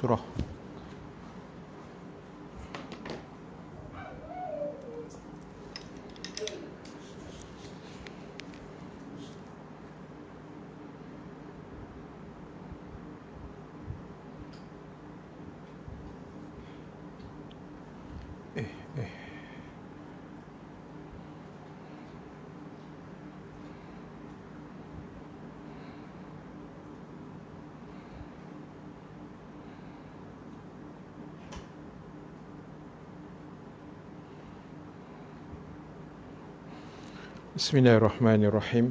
surah. Bismillahirrahmanirrahim.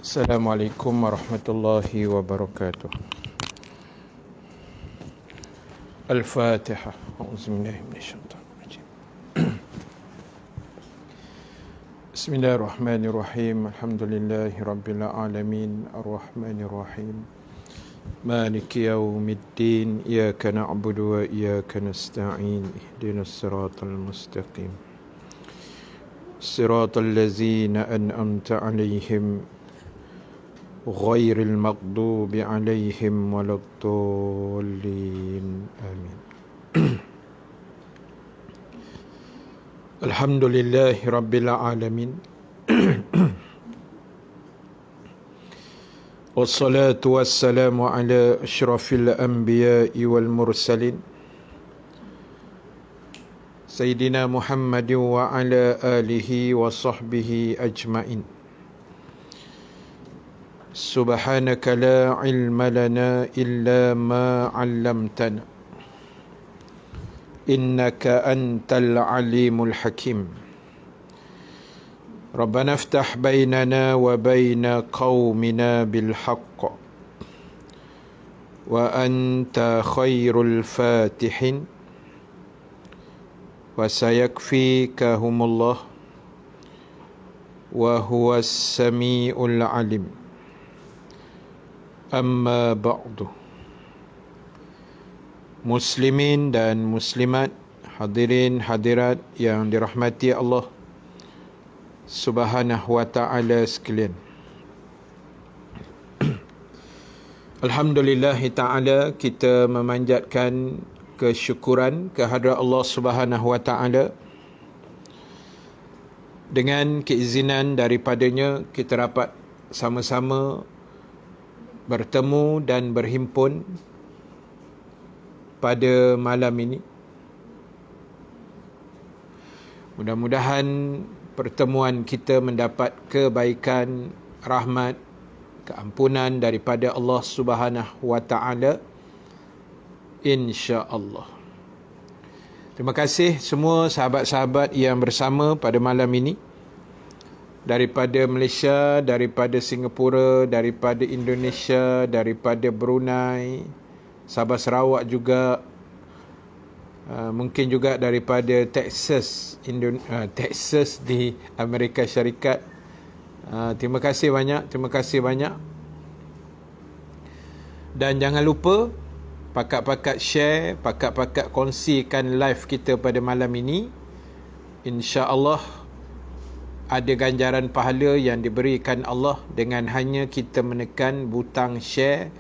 Assalamualaikum warahmatullahi wabarakatuh. Al-Fatihah. A'udzubillahi minasyaitonirrajim. Bismillahirrahmanirrahim. Alhamdulillahi rabbil alamin. Ar-Rahmanirrahim. Maliki yaumiddin. Iyyaka na'budu wa iyyaka nasta'in. Ihdinas siratal mustaqim. صراط الذين أنعمت عليهم غير المغضوب عليهم ولا الضالين آمين. الحمد لله رب العالمين والصلاة والسلام على أشرف الأنبياء والمرسلين Sayyidina Muhammad wa ala alihi wa sahbihi ajma'in. Subhanaka la ilma lana illa ma 'allamtana. Innaka antal alimul hakim. Rabbana iftah bainana wa baina qaumina bil haqq. Wa anta khairul fatihin. Wasayakfikahumullah wa huwas samiul alim. Amma ba'du. Muslimin dan muslimat, hadirin hadirat yang dirahmati Allah Subhanahu wa ta'ala sekalian. Alhamdulillah ta'ala, kita memanjatkan kesyukuran kehadrat Allah Subhanahu wa ta'ala. Dengan keizinan daripadanya, kita dapat sama-sama bertemu dan berhimpun pada malam ini. Mudah-mudahan pertemuan kita mendapat kebaikan, rahmat, keampunan daripada Allah Subhanahu wa ta'ala, insya-Allah. Terima kasih semua sahabat-sahabat yang bersama pada malam ini, daripada Malaysia, daripada Singapura, daripada Indonesia, daripada Brunei, Sabah Sarawak juga, mungkin juga daripada Texas, Texas di Amerika Syarikat. Terima kasih banyak, terima kasih banyak. Dan jangan lupa pakat-pakat share, pakat-pakat kongsikan live kita pada malam ini. InsyaAllah ada ganjaran pahala yang diberikan Allah dengan hanya kita menekan butang share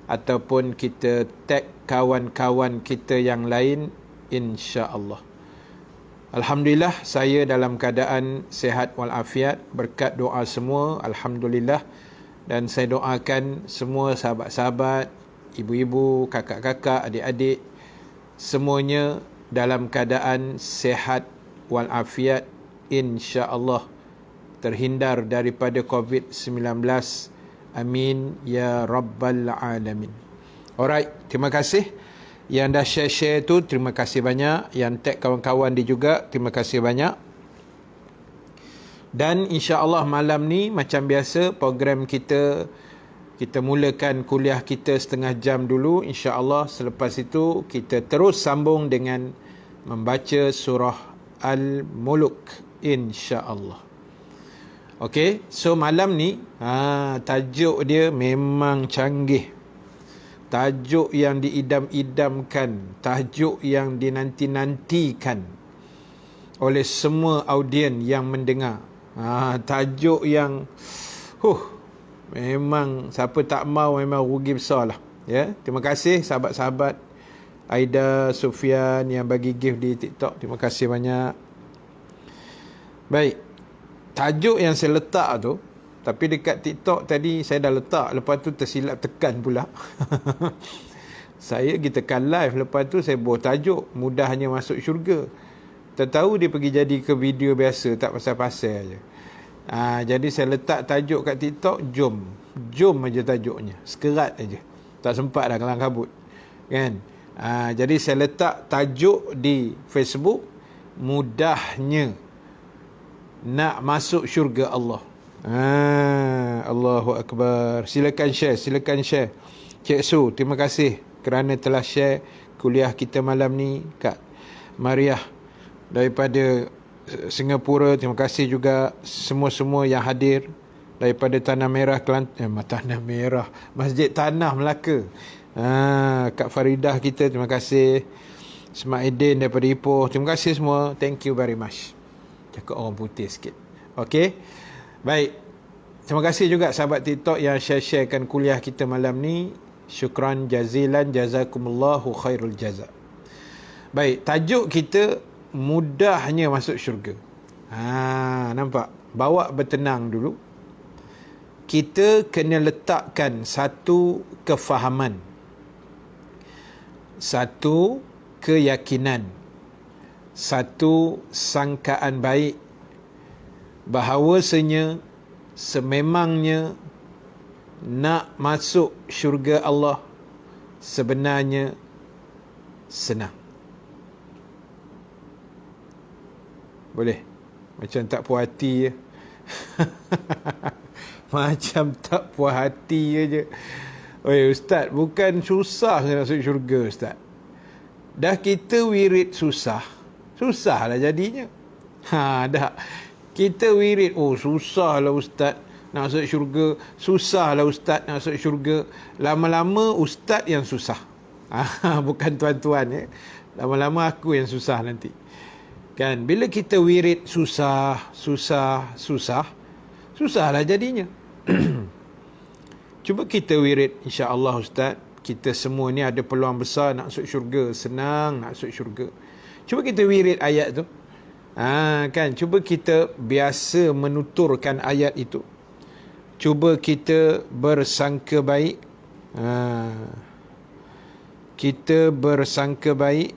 ataupun kita tag kawan-kawan kita yang lain, insyaAllah. Alhamdulillah, saya dalam keadaan sihat walafiat berkat doa semua, alhamdulillah. Dan saya doakan semua sahabat-sahabat, ibu-ibu, kakak-kakak, adik-adik, semuanya dalam keadaan sihat walafiat, insya-Allah, terhindar daripada COVID-19. Amin ya rabbal alamin. Alright, terima kasih yang dah share-share tu, terima kasih banyak. Yang tag kawan-kawan dia juga, terima kasih banyak. Dan insya-Allah malam ni macam biasa program kita mulakan kuliah kita setengah jam dulu, insya-Allah. Selepas itu kita terus sambung dengan membaca surah Al-Mulk, insya-Allah. Okey, so malam ni tajuk dia memang canggih. Tajuk yang diidam-idamkan, tajuk yang dinanti-nantikan oleh semua audien yang mendengar. Tajuk yang memang siapa tak mau memang rugi besar lah. Ya, terima kasih sahabat-sahabat Aida, Sufian yang bagi gift di TikTok. Terima kasih banyak. Baik. Tajuk yang saya letak tu, tapi dekat TikTok tadi saya dah letak, lepas tu tersilap tekan pula. Saya pergi tekan live, lepas tu saya buat tajuk mudahnya masuk syurga. Tak tahu dia pergi jadi ke video biasa, tak pasal-pasal je. Jadi saya letak tajuk kat TikTok, jom aja tajuknya, sekerat aja, tak sempat dah kelang kabut kan. Jadi saya letak tajuk di Facebook, mudahnya nak masuk syurga Allah. Allahu Akbar. Silakan share. Cik Su, terima kasih kerana telah share kuliah kita malam ni. Kak Mariah daripada Singapura, terima kasih juga semua-semua yang hadir daripada Tanah Merah Kelantan, Tanah Merah, Masjid Tanah Melaka. Kak Faridah kita, terima kasih. Semaidin daripada Ipoh, terima kasih semua. Thank you very much. Cakap orang putih sikit. Okey. Baik. Terima kasih juga sahabat TikTok yang share-sharekan kuliah kita malam ni. Syukran jazilan, jazakumullahu khairul jaza. Baik, tajuk kita mudahnya masuk syurga. Nampak? Bawa bertenang dulu. Kita kena letakkan satu kefahaman, satu keyakinan, satu sangkaan baik bahawasanya sememangnya nak masuk syurga Allah sebenarnya senang. Boleh? Macam tak puas hati je. Macam tak puas hati je. Oi Ustaz, bukan susah masuk syurga Ustaz. Dah kita wirid susah lah jadinya. Dah kita wirid, susah lah Ustaz nak masuk syurga, susah lah Ustaz nak masuk syurga. Lama-lama Ustaz yang susah. Bukan tuan-tuan ya. Lama-lama aku yang susah nanti. Kan, bila kita wirid susah lah jadinya. Cuba kita wirid, insya-Allah Ustaz, kita semua ni ada peluang besar nak masuk syurga, senang nak masuk syurga. Cuba kita wirid ayat tu. Kan, cuba kita biasa menuturkan ayat itu. Cuba kita bersangka baik. Kita bersangka baik.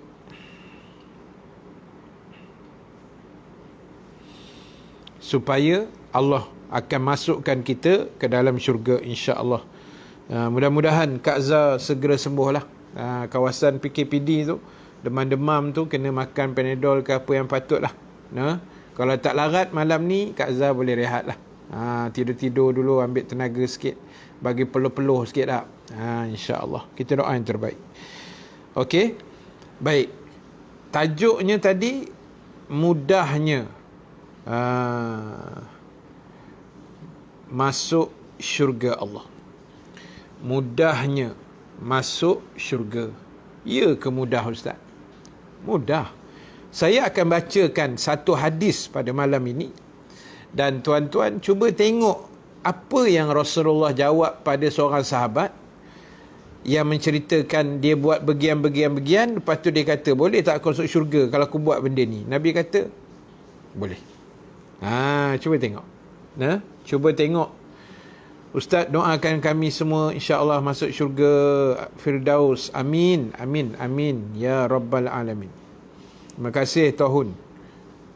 Supaya Allah akan masukkan kita ke dalam syurga, insya-Allah. Mudah-mudahan Kak Zah segera sembuhlah. Kawasan PKPD tu, demam-demam tu, kena makan Panadol ke apa yang patut lah. Kalau tak larat malam ni, Kak Zah boleh rehat lah. Tidur-tidur dulu, ambil tenaga sikit, bagi peluh-peluh sikit tak. InsyaAllah. Kita doa yang terbaik. Okey. Baik. Tajuknya tadi, mudahnya masuk syurga Allah. Mudahnya masuk syurga. Ya ke mudah Ustaz? Mudah. Saya akan bacakan satu hadis pada malam ini, dan tuan-tuan cuba tengok apa yang Rasulullah jawab pada seorang sahabat yang menceritakan dia buat bagian-bagian, lepas tu dia kata, boleh tak aku masuk syurga kalau aku buat benda ni? Nabi kata, boleh. Cuba tengok. Cuba tengok. Ustaz, doakan kami semua insya-Allah masuk syurga Firdaus. Amin. Amin. Amin. Ya Rabbal Alamin. Terima kasih Tahun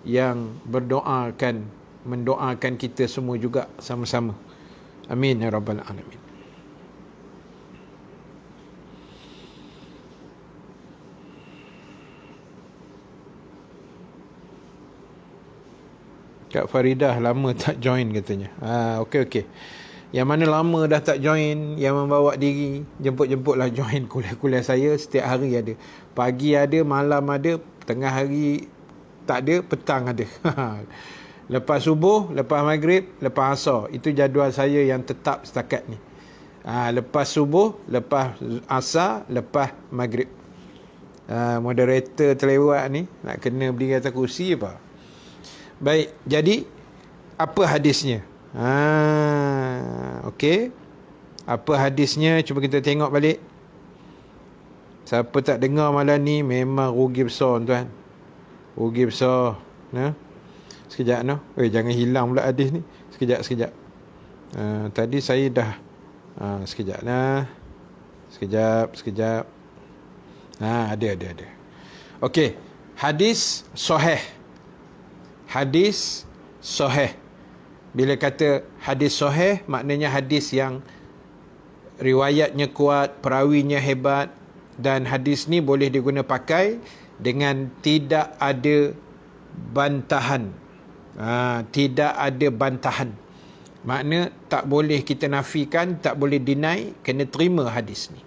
yang mendoakan kita semua juga sama-sama. Amin ya Rabbal Alamin. Kak Faridah lama tak join katanya. Okey. Yang mana lama dah tak join, yang membawa diri, jemput-jemputlah join kuliah-kuliah saya. Setiap hari ada. Pagi ada, malam ada, tengah hari tak ada, petang ada. Lepas subuh, lepas maghrib, lepas asar. Itu jadual saya yang tetap setakat ni. Lepas subuh, lepas asar, lepas maghrib. Moderator terlewat ni, nak kena berdiri atas kursi apa? Baik, jadi apa hadisnya? Okey. Apa hadisnya? Cuba kita tengok balik. Siapa tak dengar malam ni memang rugi besar tuan. Rugi besar. Sekejap jangan hilang pula hadis ni. Sekejap. Tadi saya dah sekejap lah. Sekejap. Ada. Okey, hadis sahih. Hadis sahih. Bila kata hadis sahih, maknanya hadis yang riwayatnya kuat, perawinya hebat, dan hadis ni boleh diguna pakai dengan tidak ada bantahan. Tidak ada bantahan. Makna tak boleh kita nafikan, tak boleh deny, kena terima hadis ni.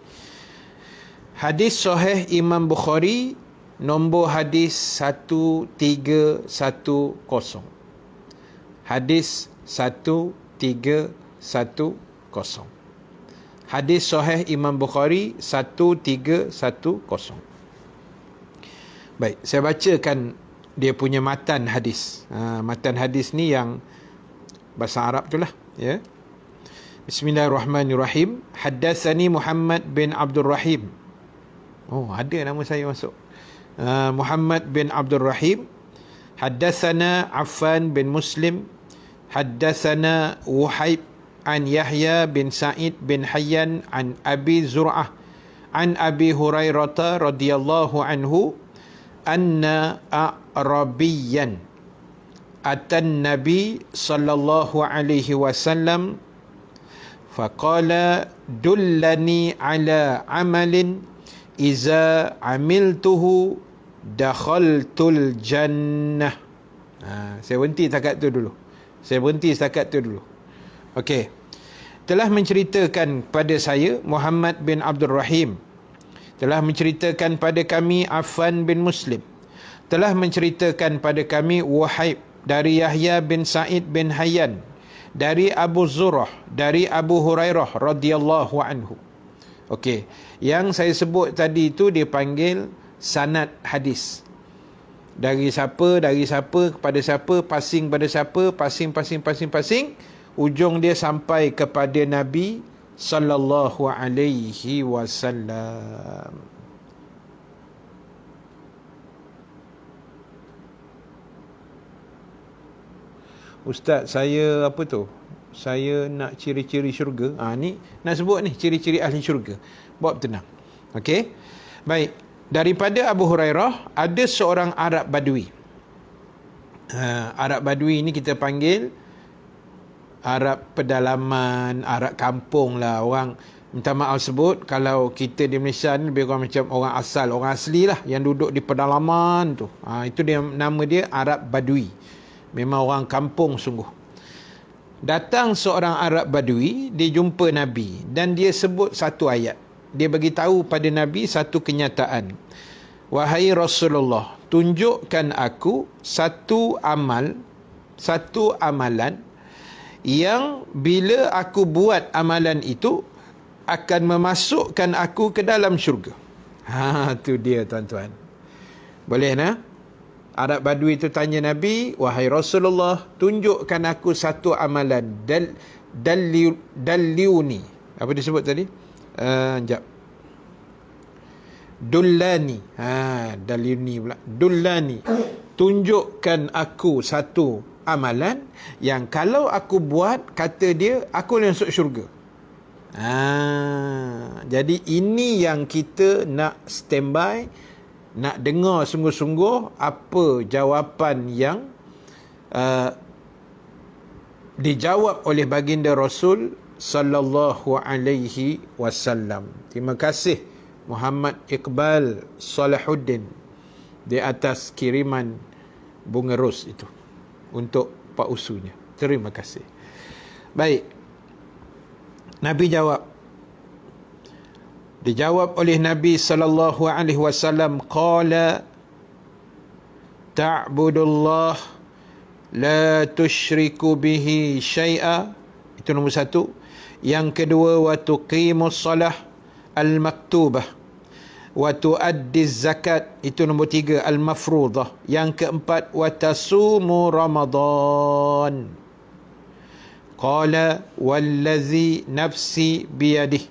Hadis sahih Imam Bukhari, nombor hadis 1310. Hadis 1310. Hadis sahih Imam Bukhari 1310. Baik, saya bacakan dia punya matan hadis. Matan hadis ni yang bahasa Arab tu lah, ya. Bismillahirrahmanirrahim. Haddatsani Muhammad bin Abdul Rahim. Ada nama saya masuk. Muhammad bin Abdul Rahim. Haddatsana Affan bin Muslim. Haddatsana Wuhaib an Yahya bin Sa'id bin Hayyan an Abi Zur'ah an Abi Hurairah radhiyallahu anhu anna a'rabiyyan atan Nabi sallallahu alaihi wasallam faqala dullani ala amalin iza amiltuhu dakhaltul jannah. Saya berhenti setakat tu dulu. Okey. Telah menceritakan pada saya Muhammad bin Abdul Rahim, telah menceritakan pada kami Affan bin Muslim, telah menceritakan pada kami Wuhaib dari Yahya bin Sa'id bin Hayyan, dari Abu Zur'ah, dari Abu Hurairah radhiyallahu anhu. Okey, yang saya sebut tadi itu dipanggil sanad hadis. Dari siapa kepada siapa, passing pada siapa, passing, ujung dia sampai kepada Nabi sallallahu alaihi wasallam. Ustaz, saya apa tu? Saya nak ciri-ciri syurga. Ni nak sebut ni ciri-ciri ahli syurga. Buat tenang. Okey. Baik. Daripada Abu Hurairah, ada seorang Arab Badui. Arab Badui ni kita panggil Arab pedalaman, Arab kampung lah. Orang, minta maaf sebut, kalau kita di Malaysia ni lebih kurang macam orang asal, orang asli lah, yang duduk di pedalaman tu. Itu dia, nama dia Arab Badui. Memang orang kampung sungguh. Datang seorang Arab Badui, dia jumpa Nabi, dan dia sebut satu ayat. Dia bagi tahu pada Nabi satu kenyataan. Wahai Rasulullah, tunjukkan aku satu amalan yang bila aku buat amalan itu akan memasukkan aku ke dalam syurga. Tu dia tuan-tuan. Boleh nah? Arab Badui itu tanya Nabi, wahai Rasulullah, tunjukkan aku satu amalan. Dalliuni. Apa disebut tadi? Sekejap. Dullani. Dalliuni pula. Dullani. Tunjukkan aku satu amalan yang kalau aku buat, kata dia, aku akan masuk syurga. Jadi ini yang kita nak standby, nak dengar sungguh-sungguh apa jawapan yang dijawab oleh baginda Rasul sallallahu alaihi wasallam. Terima kasih Muhammad Iqbal Salahuddin di atas kiriman bunga ros itu untuk Pak Usunya. Terima kasih. Baik. Nabi jawab. Dijawab oleh Nabi sallallahu alaihi wasallam, qala ta'budullah la tusyriku bihi syai'a. Itu nombor satu. Yang kedua, wa tuqimus salah al-maktubah wa tuaddiz zakat. Itu nombor tiga, al-mafruḍah. Yang keempat, wa tasumu ramadan. Qala wallazi nafsi biyadih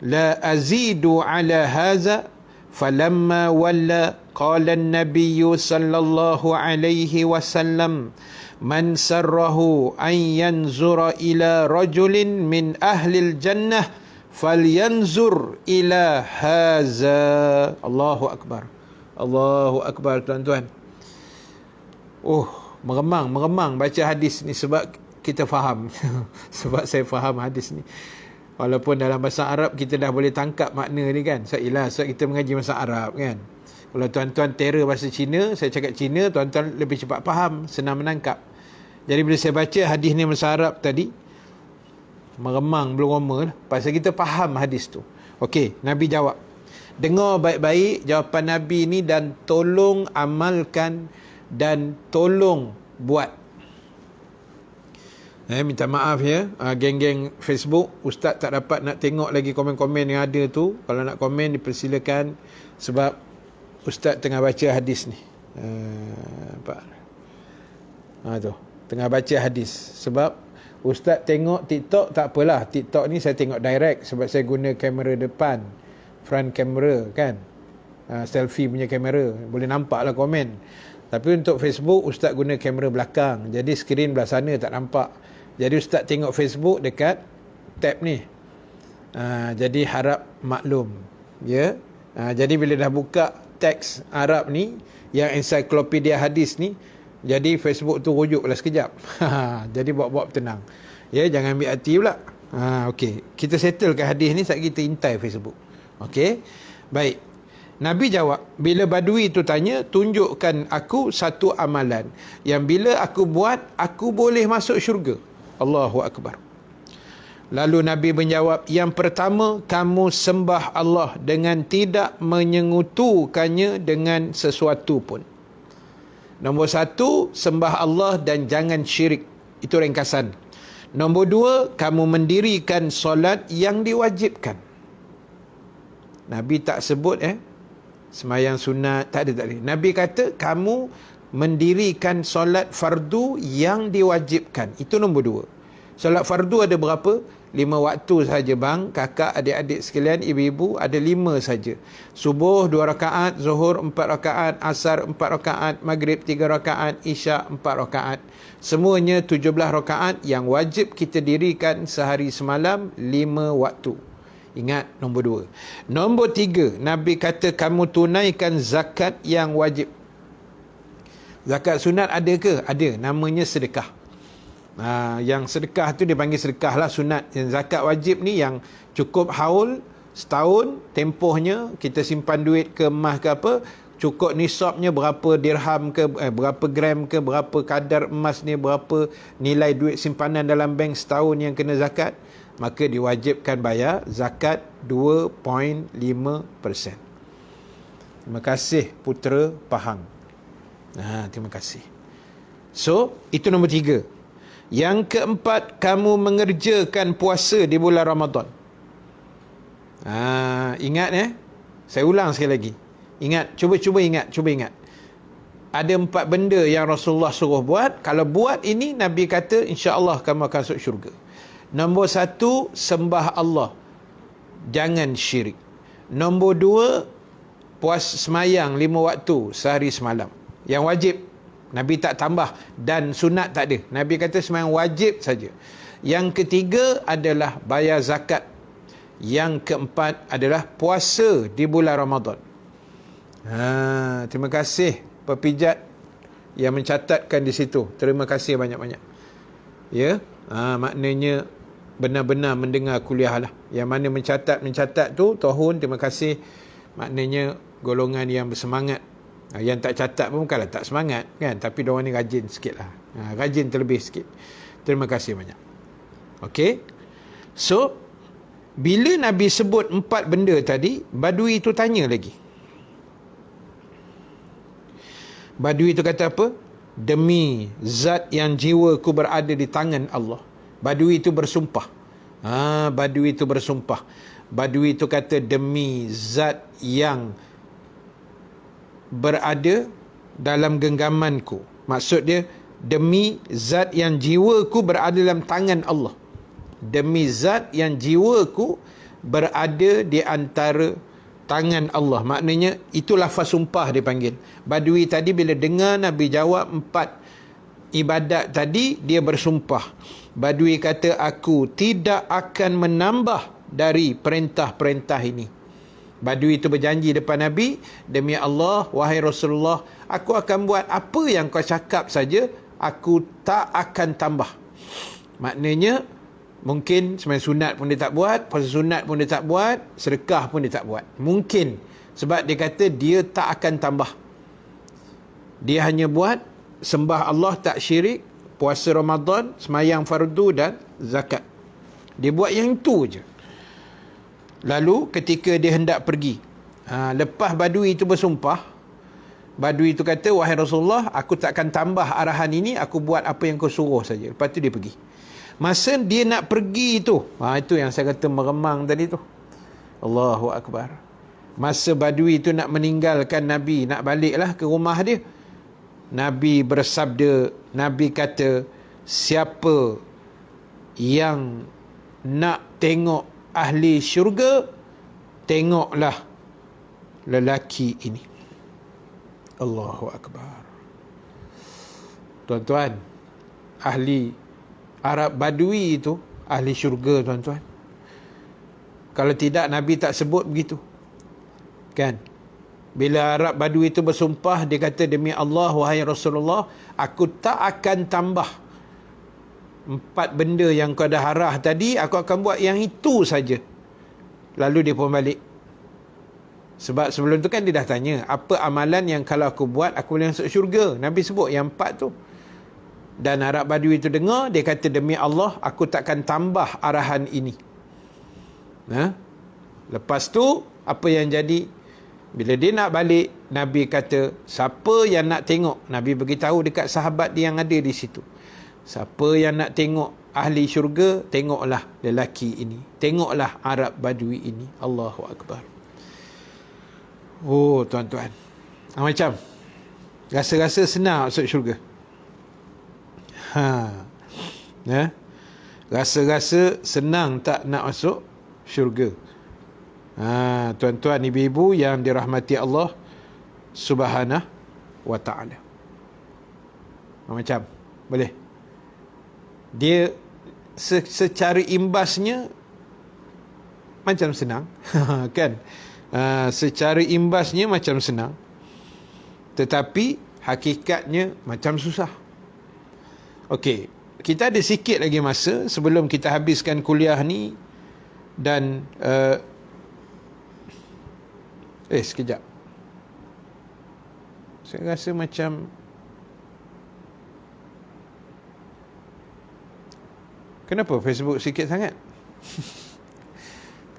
la azidu ala haza falamma walla qala an-nabiy sallallahu alaihi wasallam man sarrahu an yanzura ila rajulin min ahli al-jannah falyanzur ila haza. Allahu akbar. Allahu akbar tuan-tuan. Meremang baca hadis ni sebab kita faham. Sebab saya faham hadis ni. Walaupun dalam bahasa Arab kita dah boleh tangkap makna ni kan. Sebab kita mengaji bahasa Arab kan. Kalau tuan-tuan terror bahasa Cina, saya cakap Cina, tuan-tuan lebih cepat faham, senang menangkap. Jadi bila saya baca hadis ni bahasa Arab tadi, meremang belum lama lah. Pasal kita faham hadis tu. Okey, Nabi jawab. Dengar baik-baik jawapan Nabi ni dan tolong amalkan dan tolong buat. Minta maaf ya, geng-geng Facebook, Ustaz tak dapat nak tengok lagi komen-komen yang ada tu. Kalau nak komen dipersilakan sebab Ustaz tengah baca hadis ni. Tu, tengah baca hadis. Sebab Ustaz tengok TikTok tak apalah. TikTok ni saya tengok direct sebab saya guna kamera depan, front camera kan. Selfie punya kamera, boleh nampak lah komen. Tapi untuk Facebook Ustaz guna kamera belakang, jadi skrin belah sana tak nampak. Jadi Ustaz tengok Facebook dekat tab ni. Jadi harap maklum ya. Jadi bila dah buka teks Arab ni yang ensiklopedia hadis ni, jadi Facebook tu rujuklah sekejap. Jadi buat-buat tenang. Ya, jangan ambil hati pula. Okey, kita settlekan hadis ni, saat kita intai Facebook. Okey. Baik. Nabi jawab, bila badui tu tanya, tunjukkan aku satu amalan yang bila aku buat, aku boleh masuk syurga. Allahu akbar. Lalu Nabi menjawab, yang pertama, kamu sembah Allah dengan tidak menyengutukannya dengan sesuatu pun. Nombor satu, sembah Allah dan jangan syirik. Itu ringkasan. Nombor dua, kamu mendirikan solat yang diwajibkan. Nabi tak sebut semayang sunat, tak ada. Nabi kata, kamu mendirikan solat fardu yang diwajibkan. Itu nombor dua. Solat fardu ada berapa? 5 waktu saja bang, kakak, adik-adik sekalian, ibu-ibu, ada 5 saja. Subuh 2 rakaat, zuhur 4 rakaat, asar 4 rakaat, maghrib 3 rakaat, isyak 4 rakaat. Semuanya 17 rakaat yang wajib kita dirikan sehari semalam, 5 waktu. Ingat nombor 2. Nombor 3, Nabi kata kamu tunaikan zakat yang wajib. Zakat sunat ada ke? Ada, namanya sedekah. Yang sedekah tu dipanggil sedekah lah sunat. Yang zakat wajib ni yang cukup haul setahun, tempohnya kita simpan duit ke emas ke apa, cukup nisabnya berapa dirham ke, berapa gram ke, berapa kadar emas ni, berapa nilai duit simpanan dalam bank setahun yang kena zakat, maka diwajibkan bayar zakat 2.5%. Terima kasih Putera Pahang. Terima kasih. So, itu nombor 3. Yang keempat, kamu mengerjakan puasa di bulan Ramadan. Ingat saya ulang sekali lagi. Ingat, cuba ingat. Ada 4 benda yang Rasulullah suruh buat. Kalau buat ini, Nabi kata insya-Allah kamu akan masuk syurga. Nombor 1, sembah Allah, jangan syirik. Nombor 2, semayang 5 waktu sehari semalam, yang wajib. Nabi tak tambah, dan sunat tak ada. Nabi kata semayang wajib saja. Yang ketiga adalah bayar zakat. Yang keempat adalah puasa di bulan Ramadan. Terima kasih pepijat yang mencatatkan di situ. Terima kasih banyak-banyak. Ya, maknanya benar-benar mendengar kuliah lah. Yang mana mencatat tu, Tohun, terima kasih. Maknanya golongan yang bersemangat. Yang tak catat pun bukanlah tak semangat kan, tapi diorang ni rajin sikit lah. Rajin terlebih sikit. Terima kasih banyak. Okey. So, bila Nabi sebut 4 benda tadi, Badui tu tanya lagi. Badui tu kata apa? Demi zat yang jiwaku berada di tangan Allah. Badui tu bersumpah. Badui tu bersumpah. Badui tu kata demi zat yang berada dalam genggamanku. Maksud dia, demi zat yang jiwaku berada dalam tangan Allah. Demi zat yang jiwaku berada di antara tangan Allah. Maknanya itu lafaz sumpah dia panggil. Badui tadi bila dengar Nabi jawab 4 ibadat tadi, dia bersumpah. Badui kata, aku tidak akan menambah dari perintah-perintah ini. Badui itu berjanji depan Nabi, demi Allah, wahai Rasulullah, aku akan buat apa yang kau cakap saja, aku tak akan tambah. Maknanya, mungkin sembahyang sunat pun dia tak buat, puasa sunat pun dia tak buat, sedekah pun dia tak buat. Mungkin. Sebab dia kata dia tak akan tambah. Dia hanya buat sembah Allah tak syirik, puasa Ramadan, sembahyang fardu dan zakat. Dia buat yang itu je. Lalu ketika dia hendak pergi, lepas badui itu bersumpah, badui itu kata, wahai Rasulullah, aku tak akan tambah arahan ini, aku buat apa yang kau suruh saja. Lepas tu dia pergi. Masa dia nak pergi itu, itu yang saya kata meremang tadi tu. Allahu Akbar. Masa badui itu nak meninggalkan Nabi, nak baliklah ke rumah dia, Nabi bersabda, Nabi kata, siapa yang nak tengok ahli syurga, tengoklah lelaki ini. Allahu Akbar. Tuan-tuan, ahli Arab Badui itu ahli syurga, tuan-tuan. Kalau tidak, Nabi tak sebut begitu. Kan? Bila Arab Badui itu bersumpah, dia kata, demi Allah, wahai Rasulullah, aku tak akan tambah 4 benda yang kau dah harah tadi, aku akan buat yang itu saja. Lalu dia pun balik. Sebab sebelum tu kan dia dah tanya, apa amalan yang kalau aku buat, aku boleh masuk syurga? Nabi sebut yang 4 tu. Dan Arab Badui itu dengar, dia kata, demi Allah, aku takkan tambah arahan ini. Lepas tu, apa yang jadi? Bila dia nak balik, Nabi kata, siapa yang nak tengok? Nabi beritahu dekat sahabat dia yang ada di situ. Siapa yang nak tengok ahli syurga, tengoklah lelaki ini. Tengoklah Arab Badui ini. Allahu Akbar. Oh, tuan-tuan. Macam rasa-rasa senang masuk syurga. Rasa-rasa senang tak nak masuk syurga. Tuan-tuan, ibu-ibu yang dirahmati Allah Subhanahu wa ta'ala. Macam boleh? Dia secara imbasnya macam senang. Kan? Secara imbasnya macam senang, tetapi hakikatnya macam susah. Okey, kita ada sikit lagi masa sebelum kita habiskan kuliah ni. Dan sekejap, saya rasa macam kenapa Facebook sikit sangat?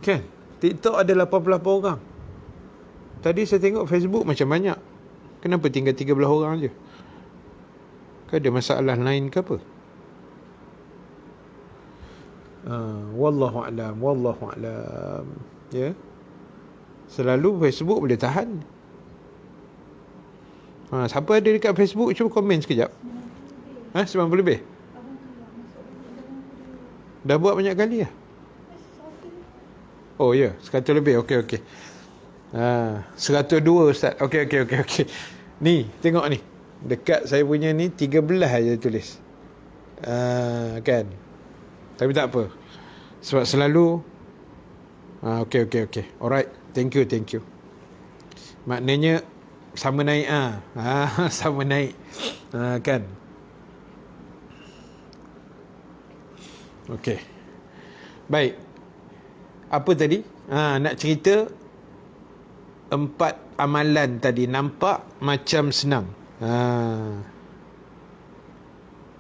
Kan? TikTok ada 88 orang. Tadi saya tengok Facebook macam banyak. Kenapa tinggal 13 orang je? Ke ada masalah lain ke apa? Wallahu a'lam. Ya. Selalu Facebook boleh tahan. Siapa ada dekat Facebook, cuba komen sekejap. 90 lebih? Dah buat banyak kali lah. Oh ya, 100 lebih. Okey. 102 Ustaz. Okey. Ni, tengok ni. Dekat saya punya ni 13 aja tulis. Kan. Tapi tak apa. Sebab selalu okey. Alright. Thank you. Maknanya sama naik sama naik. Kan. Okey. Baik. Apa tadi? Nak cerita 4 amalan tadi nampak macam senang.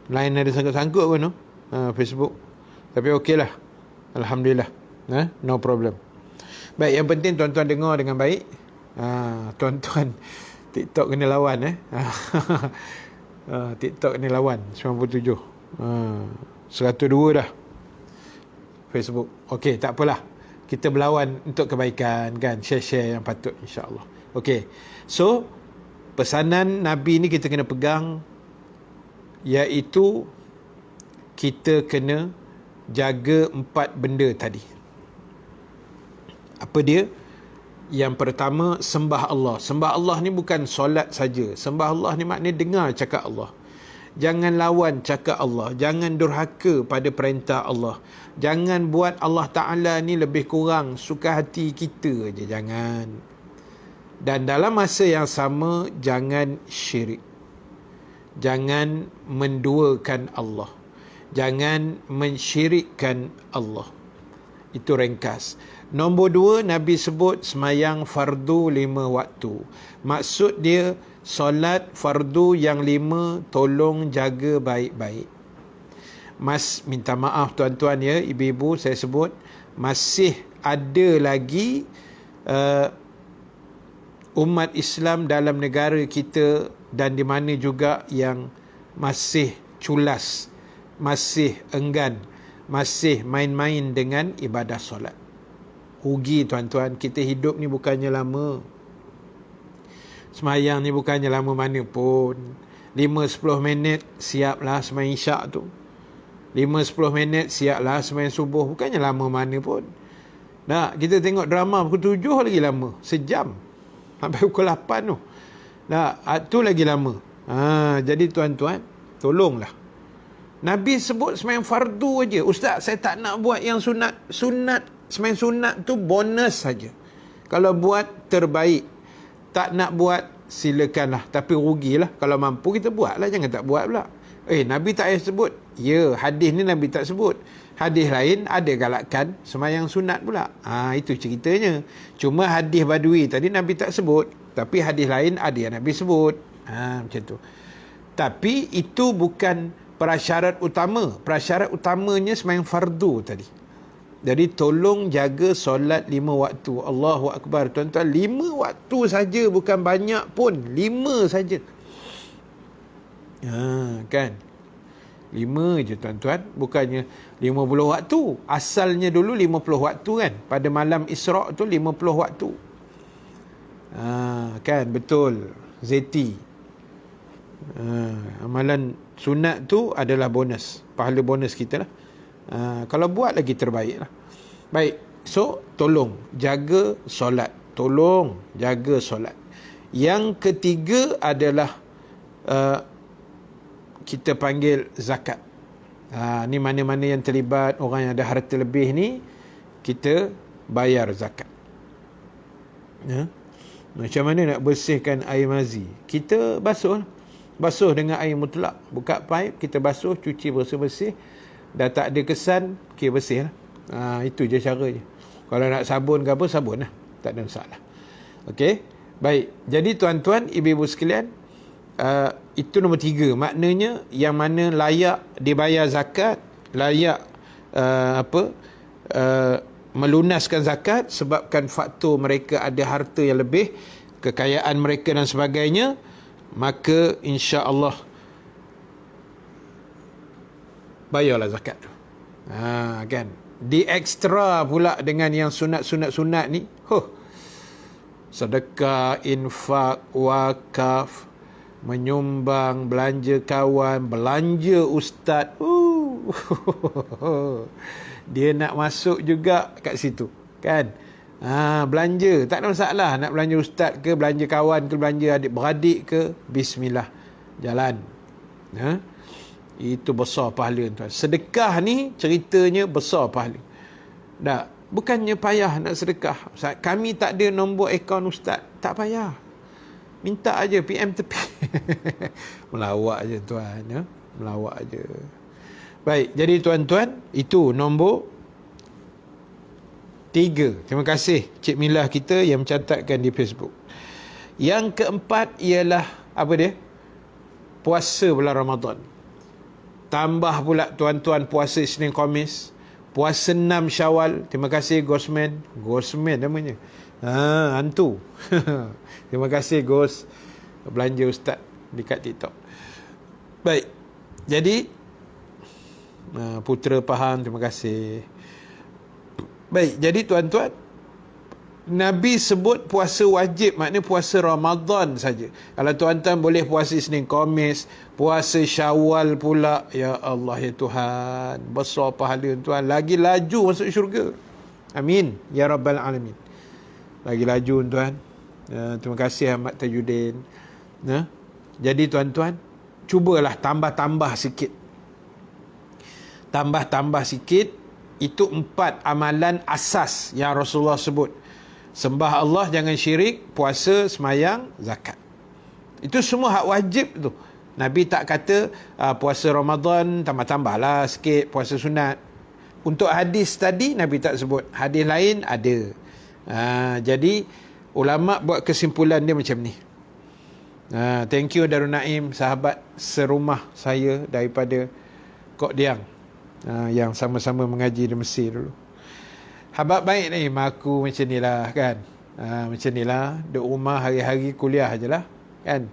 Lain ada sangkut-sangkut pun Facebook. Tapi okeylah. Alhamdulillah. No problem. Baik, yang penting tuan-tuan dengar dengan baik. Tuan-tuan, TikTok kena lawan TikTok kena lawan 97. 102 dah Facebook. Okey, tak apalah. Kita berlawan untuk kebaikan, kan? Share-share yang patut, insya-Allah. Okey. So, pesanan Nabi ni kita kena pegang, iaitu kita kena jaga 4 benda tadi. Apa dia? Yang pertama, sembah Allah. Sembah Allah ni bukan solat saja. Sembah Allah ni maknanya dengar cakap Allah. Jangan lawan cakap Allah. Jangan durhaka pada perintah Allah. Jangan buat Allah Ta'ala ni lebih kurang suka hati kita je. Jangan. Dan dalam masa yang sama, jangan syirik. Jangan menduakan Allah. Jangan mensyirikkan Allah. Itu ringkas. Nombor 2, Nabi sebut semayang fardu 5 waktu. Maksud dia, solat fardu yang 5 tolong jaga baik-baik. Minta maaf tuan-tuan ya, ibu-ibu, saya sebut masih ada lagi umat Islam dalam negara kita dan di mana juga yang masih culas, masih enggan, masih main-main dengan ibadah solat. Rugi tuan-tuan, kita hidup ni bukannya lama. Semayang ni bukannya lama mana pun. 5-10 minit siaplah semayang isyak tu. 5-10 minit siaplah semayang subuh. Bukannya lama mana pun. Nak kita tengok drama pukul 7 lagi lama. Sejam. Sampai pukul 8 tu. Nak, tu lagi lama. Jadi tuan-tuan, tolonglah. Nabi sebut semayang fardu aja. Ustaz, saya tak nak buat yang sunat. Semayang sunat tu bonus saja. Kalau buat, terbaik. Tak nak buat, silakanlah. Tapi rugilah. Kalau mampu, kita buatlah. Jangan tak buat pula. Nabi tak payah sebut. Ya, hadis ni Nabi tak sebut. Hadis lain ada galakkan semayang sunat pula. Itu ceritanya. Cuma hadis Badui tadi Nabi tak sebut. Tapi hadis lain ada yang Nabi sebut. Macam tu. Tapi itu bukan prasyarat utama. Prasyarat utamanya semayang fardu tadi. Jadi tolong jaga solat 5 waktu. Allahu Akbar. Tuan-tuan, 5 waktu saja, bukan banyak pun. 5 saja. Kan? 5 je tuan-tuan. Bukannya 50 waktu. Asalnya dulu 50 waktu kan. Pada malam Isra' tu 50 waktu. Kan? Betul. Zeti. Amalan sunat tu adalah bonus. Pahala bonus kita lah. Kalau buat lagi terbaik lah. Baik. So, tolong jaga solat. Tolong jaga solat. Yang ketiga adalah kita panggil zakat. Ni mana-mana yang terlibat, orang yang ada harta lebih ni, kita bayar zakat. Macam mana nak bersihkan air mazi? Kita basuh. Basuh dengan air mutlak. Buka paip, kita basuh, cuci bersih-bersih. Dah tak ada kesan, okay, bersih lah. Itu je cara je. Kalau nak sabun ke apa, sabun lah. Tak ada masalah. Okey. Baik. Jadi tuan-tuan, ibu-ibu sekalian, itu nombor 3. Maknanya yang mana layak dibayar zakat, layak melunaskan zakat sebabkan faktor mereka ada harta yang lebih, kekayaan mereka dan sebagainya, maka insya-Allah bayarlah zakat tu. Kan? Di ekstra pula dengan yang sunat ni. Sedekah, infak, wakaf, menyumbang, belanja kawan, belanja ustaz. Dia nak masuk juga kat situ. Kan? Belanja. Tak ada masalah. Nak belanja ustaz ke, belanja kawan ke, belanja adik-beradik ke. Bismillah. Jalan. Itu besar pahala tuan. Sedekah ni ceritanya besar pahala. Tak, bukannya payah nak sedekah. Ustaz, kami tak ada nombor akaun ustaz. Tak payah. Minta aja PM tepi. Melawak aje tuan, ya. Melawak aje. Baik, jadi tuan-tuan, itu nombor 3. Terima kasih Cik Milah kita yang mencatatkan di Facebook. Yang keempat ialah apa dia? Puasa bulan Ramadan. Tambah pula tuan-tuan puasa Isnin Khamis, puasa 6 Syawal. Terima kasih Gosman. Gosman namanya. Hantu. Terima kasih Gos. Belanja ustaz dekat TikTok. Baik. Jadi Putra faham, terima kasih. Baik, jadi tuan-tuan, Nabi sebut puasa wajib, maknanya puasa Ramadan saja. Kalau tuan-tuan boleh puasa Isnin Khamis, puasa Syawal pula, ya Allah ya Tuhan, besar pahala tuan, lagi laju masuk syurga. Amin ya rabbal alamin. Lagi laju tuan. Terima kasih Ahmad Tajuddin. Jadi tuan-tuan, cubalah tambah-tambah sikit. Tambah-tambah sikit. Itu 4 amalan asas yang Rasulullah sebut. Sembah Allah, jangan syirik, puasa, semayang, zakat. Itu semua hak wajib tu. Nabi tak kata puasa Ramadan tambah-tambahlah sikit, puasa sunat. Untuk hadis tadi Nabi tak sebut. Hadis lain ada. Jadi ulama buat kesimpulan dia macam ni. Thank you Darul Naim, sahabat serumah saya daripada Kok Diang, yang sama-sama mengaji di Mesir dulu. Habab baik ni, aku macam ni lah kan. Macam ni lah, duduk rumah hari-hari kuliah je lah kan.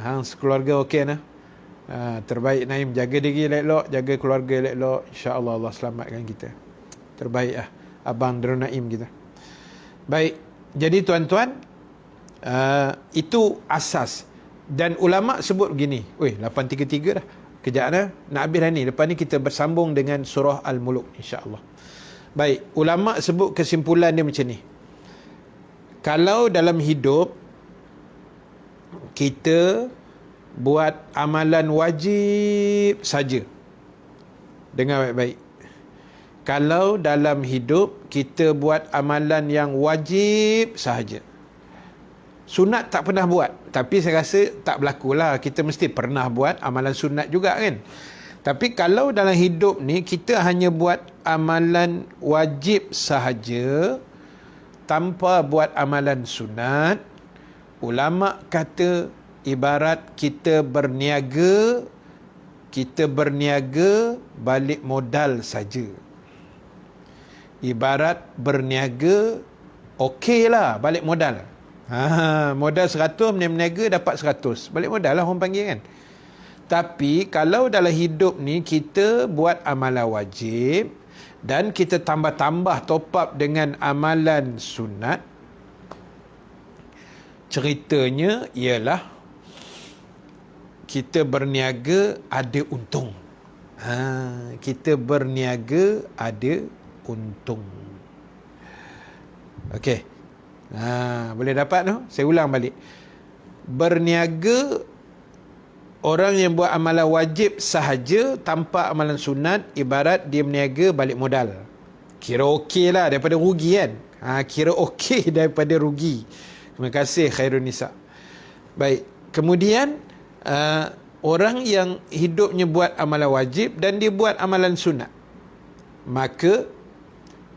Hang sekeluarga okey nah. Terbaik Naim, jaga diri elok-elok, jaga keluarga elok-elok, insya-Allah Allah selamatkan kita. Terbaik lah abang Darul Naim kita. Baik, jadi tuan-tuan, itu asas. Dan ulama sebut begini. 8.33 dah. Kejap dah, nak habis dah ni. Lepas ni kita bersambung dengan surah Al-Muluk insya-Allah. Baik, ulama sebut kesimpulan dia macam ni. Kalau dalam hidup kita buat amalan wajib saja, dengar baik-baik. Kalau dalam hidup kita buat amalan yang wajib sahaja, sunat tak pernah buat, tapi saya rasa tak berlakulah, kita mesti pernah buat amalan sunat juga kan. Tapi kalau dalam hidup ni kita hanya buat amalan wajib sahaja tanpa buat amalan sunat, ulama kata ibarat kita berniaga balik modal saja. Ibarat berniaga, okeylah balik modal. Modal 100, berniaga dapat 100. Balik modal lah orang panggil kan. Tapi kalau dalam hidup ni kita buat amalan wajib dan kita tambah-tambah top up dengan amalan sunat, ceritanya ialah kita berniaga ada untung. Kita berniaga ada untung. Okey. Boleh dapat tu? Saya ulang balik. Berniaga, orang yang buat amalan wajib sahaja tanpa amalan sunat, ibarat dia berniaga balik modal. Kira okey lah daripada rugi kan. Kira okey daripada rugi. Terima kasih Khairun Nisa. Baik. Kemudian orang yang hidupnya buat amalan wajib dan dia buat amalan sunat, maka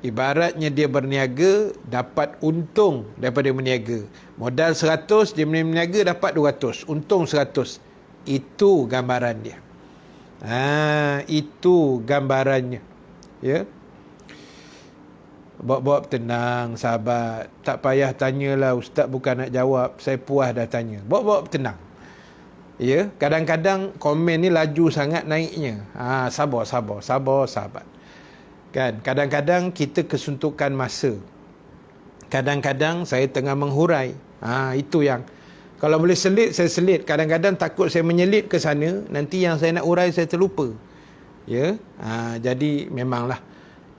ibaratnya dia berniaga dapat untung daripada berniaga. Modal 100, dia berniaga dapat 200, untung 100. Itu gambaran dia. Itu gambarannya. Ya. Bawa-bawa tenang sahabat. Tak payah tanyalah, ustaz bukan nak jawab, saya puas dah tanya. Bawa-bawa tenang. Ya, kadang-kadang komen ni laju sangat naiknya. Sabar sahabat. Kan, kadang-kadang kita kesuntukan masa. Kadang-kadang saya tengah menghurai. Itu yang kalau boleh selit, saya selit. Kadang-kadang takut saya menyelit ke sana, nanti yang saya nak urai saya terlupa. Ya, jadi memanglah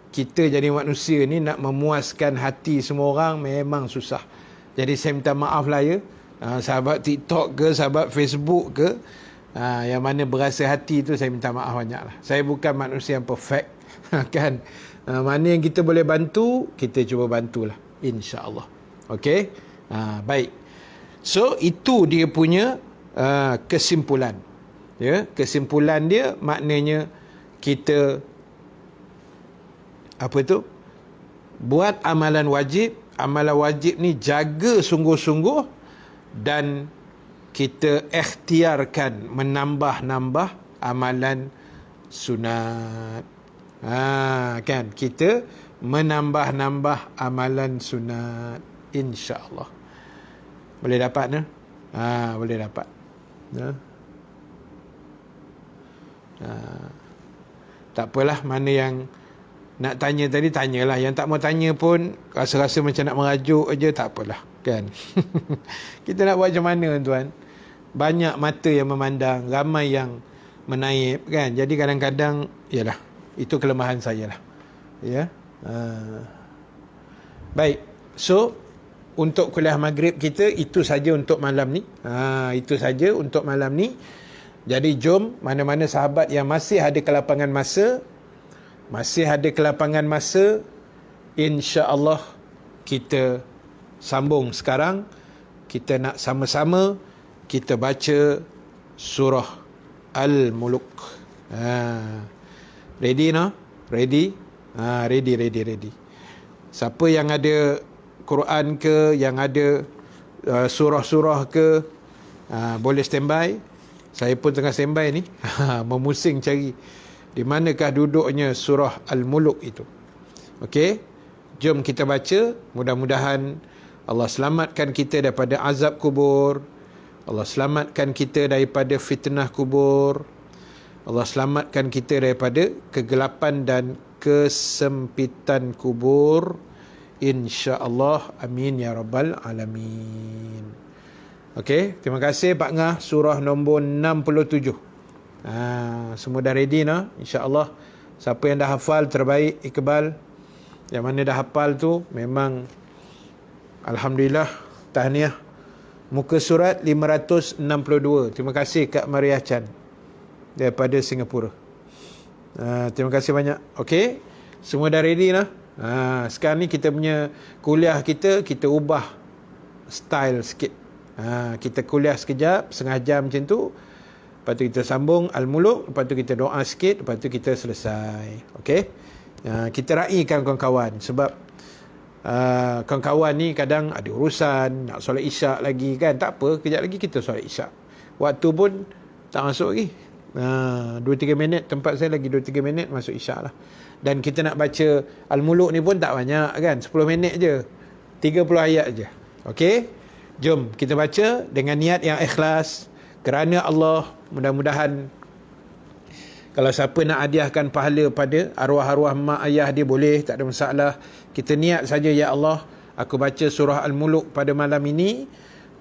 kita jadi manusia ni nak memuaskan hati semua orang memang susah. Jadi saya minta maaf lah ya. Sahabat TikTok ke, sahabat Facebook ke, yang mana berasa hati tu saya minta maaf banyak lah. Saya bukan manusia yang perfect. Kan, mana yang kita boleh bantu, kita cuba bantulah, insya-Allah. Okey. Baik. So itu dia punya kesimpulan. Ya, kesimpulan dia maknanya kita buat amalan wajib. Amalan wajib ni jaga sungguh-sungguh dan kita ikhtiarkan menambah-nambah amalan sunat. Kan, kita menambah-nambah amalan sunat, insya-Allah. Boleh dapat ne? Boleh dapat. Tak apalah, mana yang nak tanya tadi tanyalah, yang tak mau tanya pun rasa-rasa macam nak merajuk aja, tak apalah kan. Kita nak buat macam mana tuan? Banyak mata yang memandang, ramai yang menaip kan. Jadi kadang-kadang yalah, itu kelemahan saya lah. Ya. Baik. So untuk kuliah maghrib kita itu saja untuk malam ni. Itu saja untuk malam ni. Jadi jom mana-mana sahabat yang masih ada kelapangan masa, insya-Allah kita sambung sekarang. Kita nak sama-sama kita baca surah Al-Muluk. Ready no? Ready? Ready. Siapa yang ada Quran ke, yang ada surah-surah ke, boleh standby. Saya pun tengah standby ni. Memusing cari di manakah duduknya surah Al-Muluk itu. Okey? Jom kita baca. Mudah-mudahan Allah selamatkan kita daripada azab kubur. Allah selamatkan kita daripada fitnah kubur. Allah selamatkan kita daripada kegelapan dan kesempitan kubur. InsyaAllah. Amin ya rabbal alamin. Okey, terima kasih Pak Ngah. Surah nombor 67. Semua dah ready no? InsyaAllah. Siapa yang dah hafal, terbaik. Iqbal, yang mana dah hafal tu, memang alhamdulillah, tahniah. Muka surat 562. Terima kasih Kak Maria Chan daripada Singapura. Terima kasih banyak. Okey, semua dah ready lah. Sekarang ni kita punya kuliah kita ubah style sikit. Kita kuliah sekejap, setengah jam macam tu. Lepas tu kita sambung Al-Muluk. Lepas tu kita doa sikit. Lepas tu kita selesai. Okey. Kita raikan kawan-kawan. Sebab kawan-kawan ni kadang ada urusan, nak solat isyak lagi kan. Tak apa, kejap lagi kita solat isyak. Waktu pun tak masuk lagi. 2-3 minit. Tempat saya lagi 2-3 minit masuk isyak lah. Dan kita nak baca Al-Muluk ni pun tak banyak kan. 10 minit je. 30 ayat je. Okey. Jom kita baca dengan niat yang ikhlas. Kerana Allah. Mudah-mudahan kalau siapa nak hadiahkan pahala pada arwah-arwah mak ayah dia, boleh, tak ada masalah. Kita niat saja, ya Allah, aku baca surah Al-Muluk pada malam ini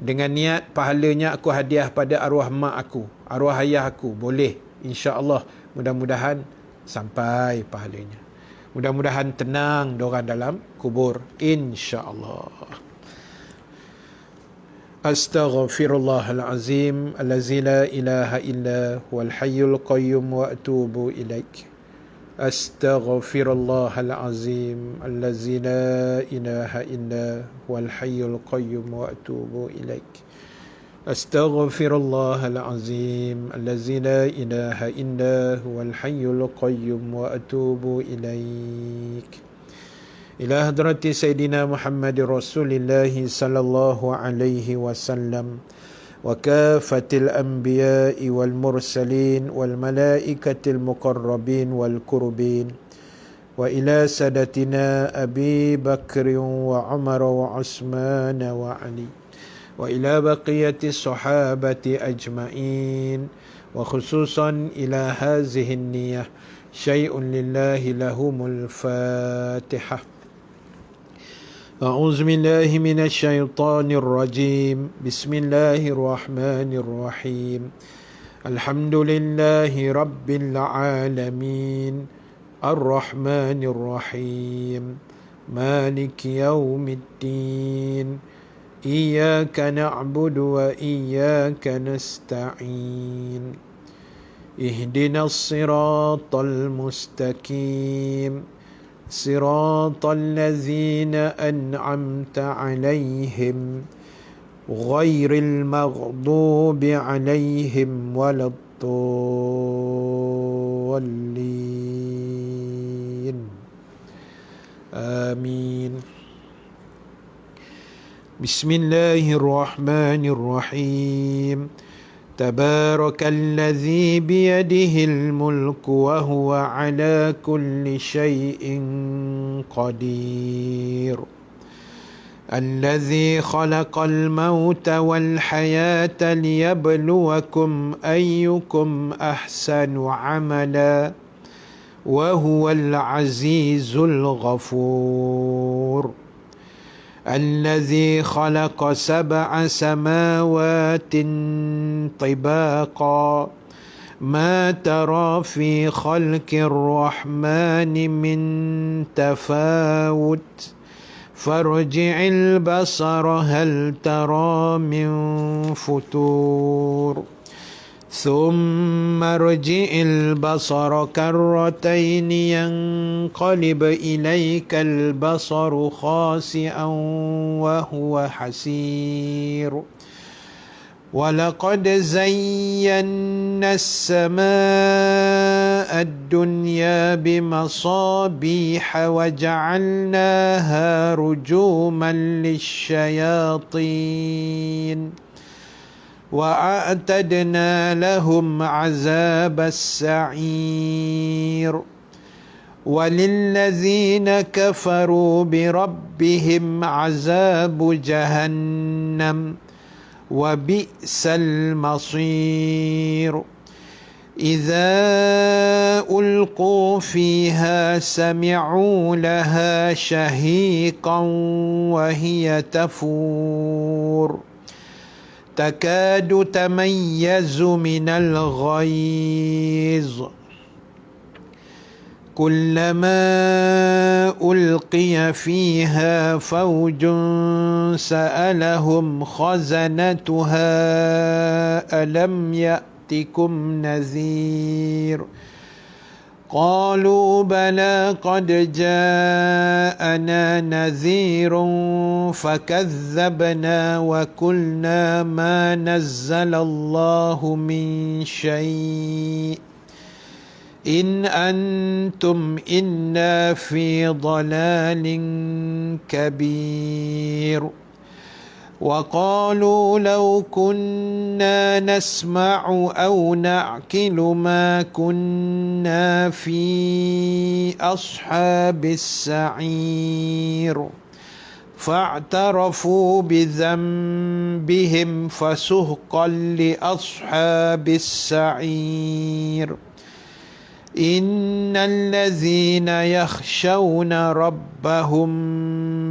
dengan niat pahalanya aku hadiah pada arwah mak aku, arwah ayah aku. Boleh, insya-Allah. Mudah-mudahan sampai pahalanya. Mudah-mudahan tenang diorang dalam kubur, insya-Allah. Astaghfirullahalazim allazi la ilaha illa huwal hayyul qayyum wa atubu ilaik. Astaghfirullahalazim allazi la ilaha illa huwal hayyul qayyum wa atubu ilaik. Astaghfirullahalazim allazi la ilaha illa huwal hayyul qayyum wa atubu ilaik. Ila hadrati Sayyidina Muhammadir Rasulillahi sallallahu alaihi wasallam wa kafatil anbiya'i wal mursalin wal malaikatil muqarrabin wal qurbin wa ila sadatina Abi Bakr wa Umar wa Utsman wa Ali wa ila baqiyati sahabati ajma'in wa khususan ila hazihi niyyah syai'un lillahi lahumul Fatihah. أعوذ بالله من الشيطان الرجيم بسم الله الرحمن الرحيم الحمد لله رب العالمين الرحمن الرحيم مالك يوم الدين إياك نعبد وإياك نستعين اهدنا الصراط المستقيم صراط الذين أنعمت عليهم غير المغضوب عليهم ولا الضالين آمين. بسم الله الرحمن الرحيم تبارك الذي بيده الملك وهو على كل شيء قدير الذي خلق الموت والحياة ليبلوكم أيكم أحسن عملا وهو العزيز الغفور الذي خلق 7 سماوات طباقا ما ترى في خلق الرحمن من تفاوت فارجع البصر هل ترى من فتور ثم ارجع البصر كرتين ينقلب إليك البصر خاسئا وهو حسير ولقد زينا السماء الدنيا بمصابيح وجعلناها رجوما للشياطين وأعتدنا لهم عذاب السعير وللذين كفروا بربهم عذاب جهنم وبئس المصير إذا ألقوا فيها سمعوا لها شهيقا وهي تفور تكاد تميز من الغيظ كلما ألقي فيها فوج سألهم خزنتها ألم يأتكم نذير قالوا بلى قد جاءنا نذير فكذبنا وقلنا ما نزل الله من شيء إن أنتم إلا في ضلال كبير وقالوا لو كنا نسمع أو نعقل ما كنا في أصحاب السعير فاعترفوا بذنبهم فسحقا لأصحاب السعير إن الذين يخشون ربهم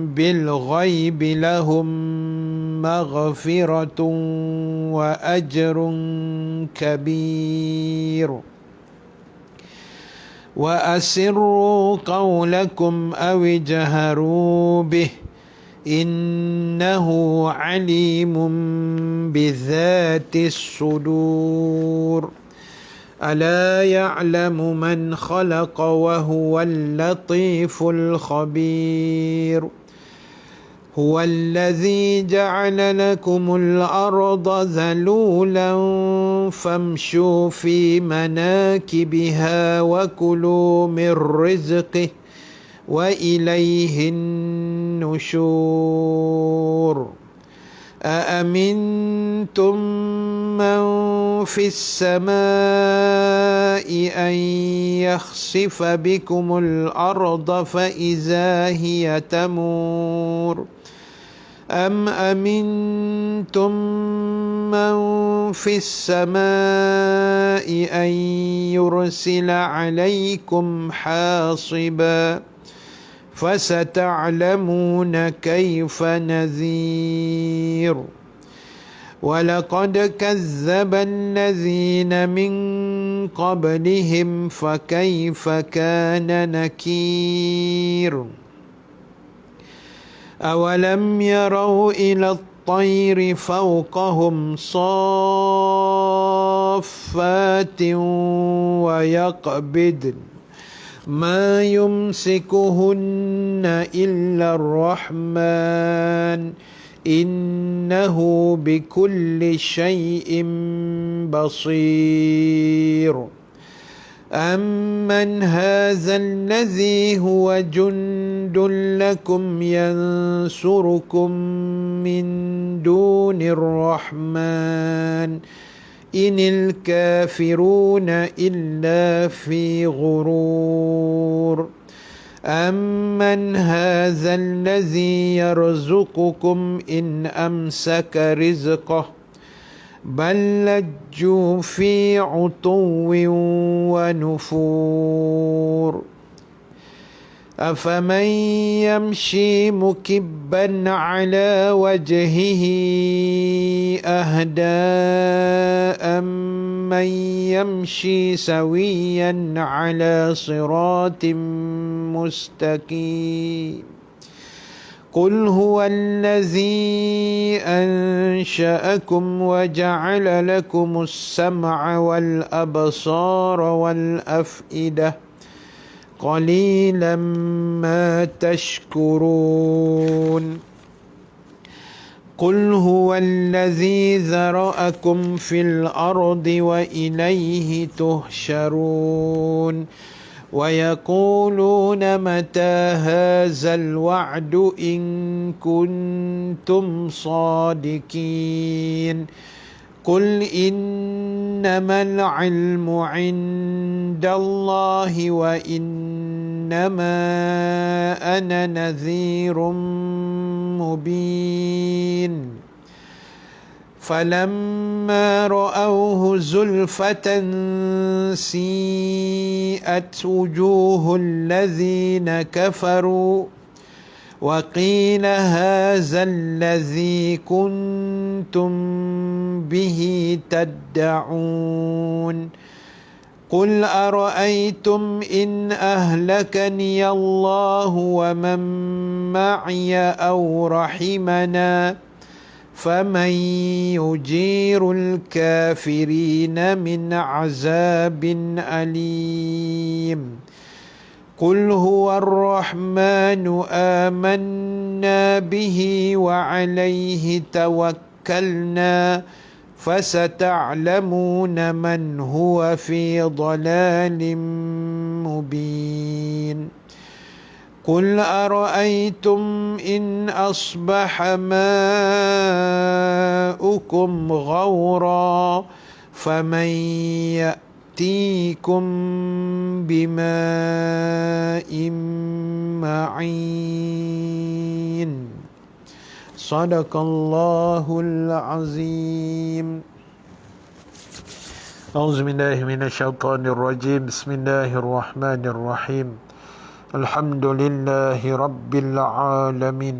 بالغيب لهم مغفرة وأجر كبير وأسروا قولكم أو اجهروا به إنه عليم بذات الصدور ألا يعلم من خلق وهو اللطيف الخبير هو الذي جعل لكم الأرض ذلولا فامشوا في مناكبها وكلوا من رزقه وإليه النشور أأمنتم من في السماء أن يخسف بكم الأرض فإذا هي تمور أم أمنتم من في السماء أن يرسل عليكم حاصبا فستعلمون كيف نذير ولقد كذب الذين من قبلهم فكيف كان نكير أولم يروا إلى الطير فوقهم صافات ويقبضن ما يمسكهن إلا الرحمن إنه بكل شيء بصير أمن هذا الذي هو جند لكم ينصركم من دون الرحمن إن الكافرون إلا في غرور أمن هذا الذي يرزقكم إن أمسك رزقه بل لجوا في عتو ونفور أفمن يمشي مكبا على وجهه أهدى أمن يمشي سويا على صراط مستقيم قل هو الذي أنشأكم وجعل لكم السمع والأبصار والأفئدة قليلا ما تشكرون قل هو الذي ذرأكم في الأرض وإليه تحشرون ويقولون متى هذا الوعد إن كنتم صادقين قل إنما العلم عند الله وإنما أنا نذير مبين فلما رأوه زلفة سيئت وجوه الذين كفروا وقيل هذا الذي كنتم به تدعون قل أرأيتم إن أهلكني الله ومن معي أو رحمنا فمن يجير الكافرين من عذاب أليم قل هو الرحمن آمنا به وعليه توكلنا فستعلمون من هو في ضلال مبين قل أرأيتم إن أصبح ماؤكم غورا فمن يأتيكم بماء معين صدق الله العظيم أعوذ بالله من الشيطان الرجيم بسم الله الرحمن الرحيم الحمد لله رب العالمين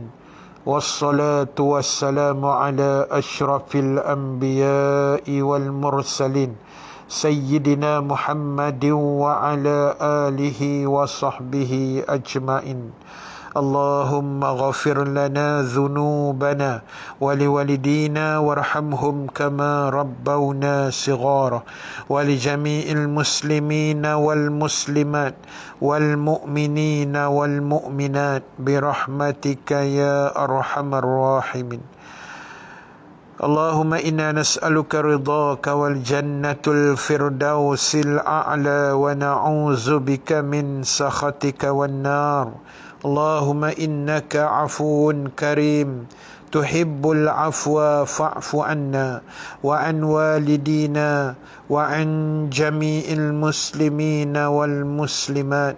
والصلاة والسلام على أشرف الأنبياء والمرسلين سيدنا محمد وعلى آله وصحبه أجمعين اللهم اغفر لنا ذنوبنا ولوالدينا وارحمهم كما ربونا صغارا ولجميع المسلمين والمسلمات والمؤمنين والمؤمنات برحمتك يا أرحم الراحمين اللهم إنا نسألك رضاك والجنة الفردوس الأعلى ونعوذ بك من سخطك والنار اللهم إنك عفو كريم تحب العفو فاعف عنا وعن والدينا وعن جميع المسلمين والمسلمات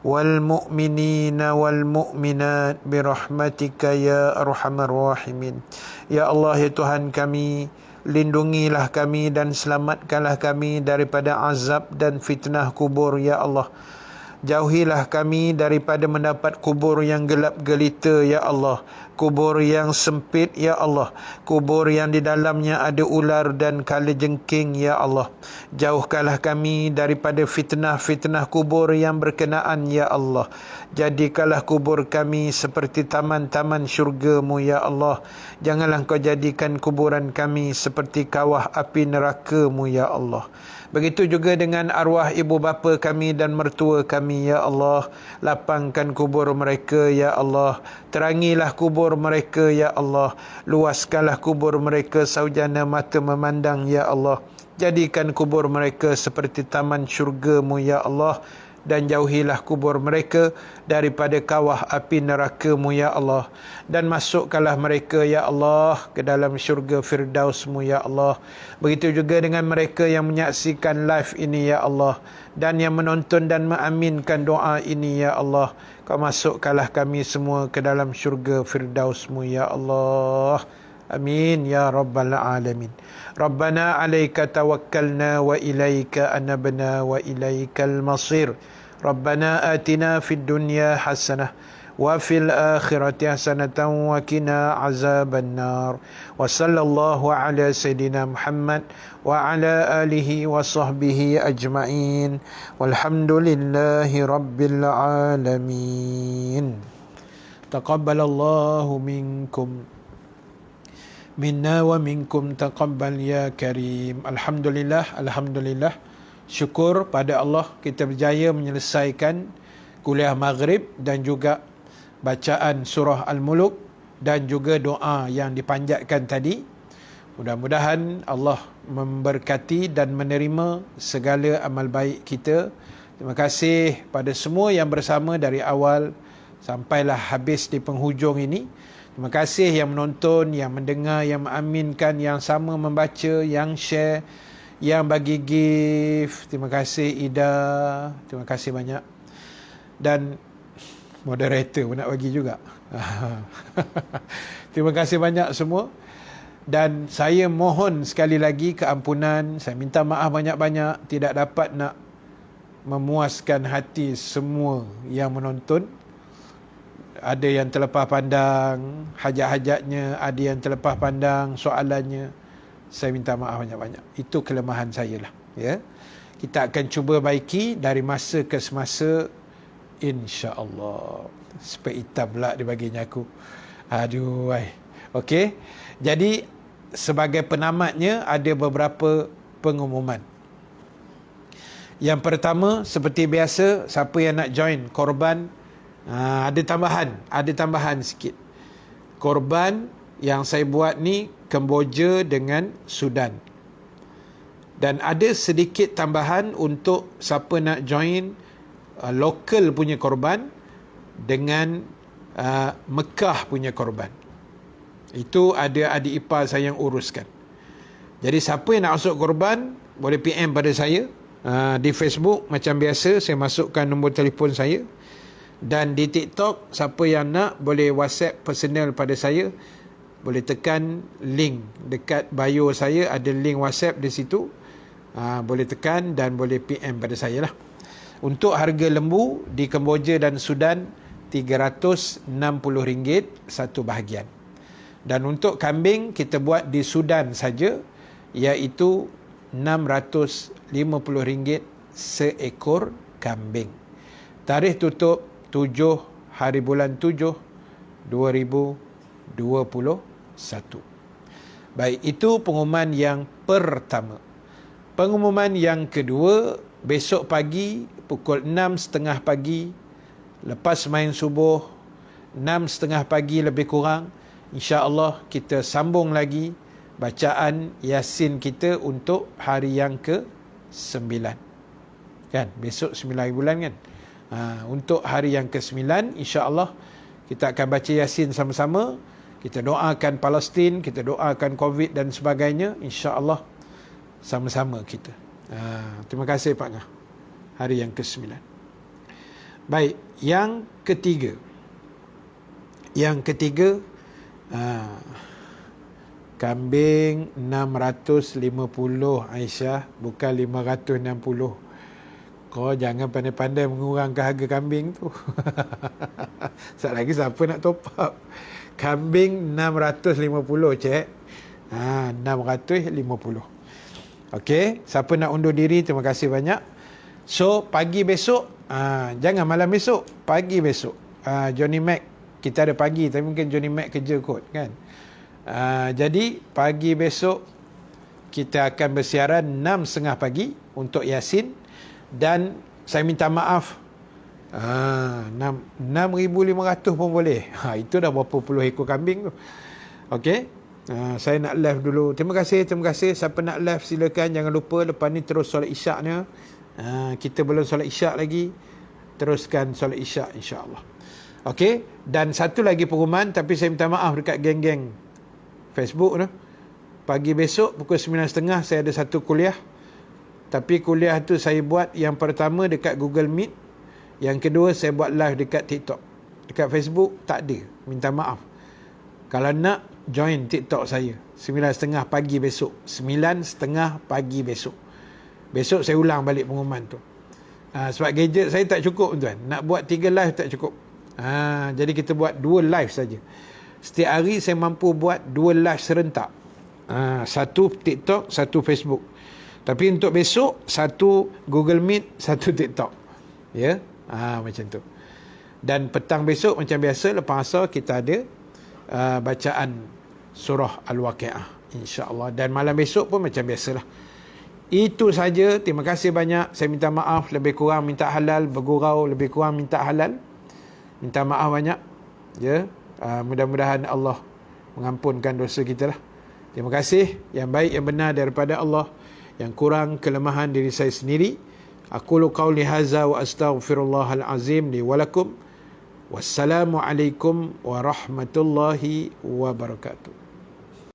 والمؤمنين والمؤمنات برحمتك يا أرحم الراحمين. Ya Allah, ya Tuhan kami, lindungilah kami dan selamatkanlah kami daripada azab dan fitnah kubur, ya Allah. Jauhilah kami daripada mendapat kubur yang gelap gelita, ya Allah. Kubur yang sempit, ya Allah. Kubur yang di dalamnya ada ular dan kalajengking, ya Allah. Jauhkanlah kami daripada fitnah-fitnah kubur yang berkenaan, ya Allah. Jadikanlah kubur kami seperti taman-taman syurga-Mu, ya Allah. Janganlah Kau jadikan kuburan kami seperti kawah api neraka-Mu, ya Allah. Begitu juga dengan arwah ibu bapa kami dan mertua kami, ya Allah. Lapangkan kubur mereka, ya Allah. Terangilah kubur mereka, ya Allah. Luaskanlah kubur mereka saujana mata memandang, ya Allah. Jadikan kubur mereka seperti taman syurga-Mu, ya Allah. Dan jauhilah kubur mereka daripada kawah api neraka-Mu, ya Allah. Dan masukkanlah mereka, ya Allah, ke dalam syurga Firdaus-Mu, ya Allah. Begitu juga dengan mereka yang menyaksikan live ini, ya Allah. Dan yang menonton dan mengaminkan doa ini, ya Allah. Kau masukkanlah kami semua ke dalam syurga Firdaus-Mu, ya Allah. Amin ya rabbal alamin. Rabbana alayka tawakkalna wa ilayka anabna wa ilaykal masir. Rabbana atina fid dunya hasanah wa fil akhirati hasanatan wa qina azaban nar. Wa sallallahu ala sayidina Muhammad wa ala alihi wa sahbihi ajma'in. Walhamdulillahi rabbil alamin. Taqabbalallahu minkum minna wa minkum taqabbal ya karim. Alhamdulillah, alhamdulillah. Syukur pada Allah kita berjaya menyelesaikan kuliah maghrib dan juga bacaan surah Al-Muluk dan juga doa yang dipanjatkan tadi. Mudah-mudahan Allah memberkati dan menerima segala amal baik kita. Terima kasih pada semua yang bersama dari awal sampailah habis di penghujung ini. Terima kasih yang menonton, yang mendengar, yang mengaminkan, yang sama membaca, yang share, yang bagi gift. Terima kasih Ida. Terima kasih banyak. Dan moderator pun nak bagi juga. Terima kasih banyak semua. Dan saya mohon sekali lagi keampunan. Saya minta maaf banyak-banyak. Tidak dapat nak memuaskan hati semua yang menonton. Ada yang terlepas pandang hajat-hajatnya, ada yang terlepas pandang soalannya. Saya minta maaf banyak-banyak. Itu kelemahan saya lah. Ya. Kita akan cuba baiki dari masa ke semasa, insya-Allah. Sepet hitam pula dibaginya aku. Aduh, okey. Jadi sebagai penamatnya ada beberapa pengumuman. Yang pertama, seperti biasa, siapa yang nak join korban, ada tambahan sikit. Korban yang saya buat ni Kemboja dengan Sudan. Dan ada sedikit tambahan untuk siapa nak join lokal punya korban dengan Mekah punya korban. Itu ada adik ipar saya yang uruskan. Jadi siapa yang nak masuk korban boleh PM pada saya di Facebook macam biasa. Saya masukkan nombor telefon saya. Dan di TikTok siapa yang nak boleh WhatsApp personal pada saya. Boleh tekan link dekat bio saya, ada link WhatsApp di situ. Boleh tekan dan boleh PM pada saya lah. Untuk harga lembu di Kemboja dan Sudan RM360 satu bahagian. Dan untuk kambing kita buat di Sudan saja, iaitu RM650 seekor kambing. Tarikh tutup 7 hari bulan 7 2021. Baik, itu pengumuman yang pertama. Pengumuman yang kedua, besok pagi pukul 6.30 pagi, lepas main subuh, 6.30 pagi lebih kurang, insya-Allah kita sambung lagi bacaan Yasin kita untuk hari yang ke-9. Kan? Besok 9 bulan kan? Untuk hari yang ke-9, insya-Allah kita akan baca Yasin sama-sama. Kita doakan Palestin, kita doakan COVID dan sebagainya, insya-Allah sama-sama kita. Terima kasih Pak Ngah. Hari yang ke-9. Baik, yang ketiga. Kambing 650 Aisyah, bukan 560. Kau jangan pandai-pandai mengurangkan harga kambing tu. Sekejap lagi siapa nak top up. Kambing 650 cik. 650. Okey, siapa nak undur diri, terima kasih banyak. So pagi besok, jangan malam besok, pagi besok. Johnny Mac, kita ada pagi tapi mungkin Johnny Mac kerja kot kan. Jadi pagi besok kita akan bersiaran 6.30 pagi untuk Yasin. Dan saya minta maaf, 6,500 pun boleh. Itu dah berapa puluh ekor kambing tu. Okey, saya nak live dulu. Terima kasih. Siapa nak live silakan. Jangan lupa lepas ni terus solat isyaknya. Kita belum solat isyak lagi. Teruskan solat isyak insya-Allah. Okey, dan satu lagi pengumuman, tapi saya minta maaf dekat geng-geng Facebook tu. Pagi besok pukul 9.30 saya ada satu kuliah. Tapi kuliah tu saya buat yang pertama dekat Google Meet. Yang kedua saya buat live dekat TikTok. Dekat Facebook tak ada. Minta maaf. Kalau nak join TikTok saya 9.30 pagi besok. 9.30 pagi besok. Besok saya ulang balik pengumuman tu. Sebab gadget saya tak cukup tuan. Nak buat 3 live tak cukup. Jadi kita buat 2 live saja. Setiap hari saya mampu buat 2 live serentak. Satu TikTok, satu Facebook. Tapi untuk besok, satu Google Meet, satu TikTok. Ya, macam tu. Dan petang besok macam biasa lepas asar kita ada bacaan surah Al-Waqiah, insya-Allah. Dan malam besok pun macam biasalah. Itu saja. Terima kasih banyak. Saya minta maaf lebih kurang minta halal, bergurau lebih kurang minta halal. Minta maaf banyak. Ya. Mudah-mudahan Allah mengampunkan dosa kita lah. Terima kasih. Yang baik yang benar daripada Allah, yang kurang kelemahan diri saya sendiri. Aqulu qawli hadza wa astaghfirullahal azim li wa lakum. Wassalamualaikum warahmatullahi wabarakatuh.